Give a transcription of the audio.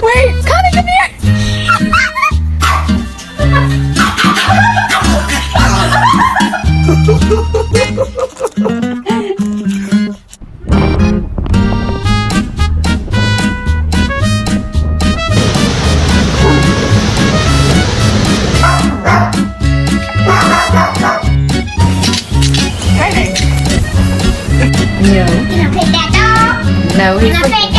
Wait, Connie, come here! No. You gonna pick that dog? No, You gonna pick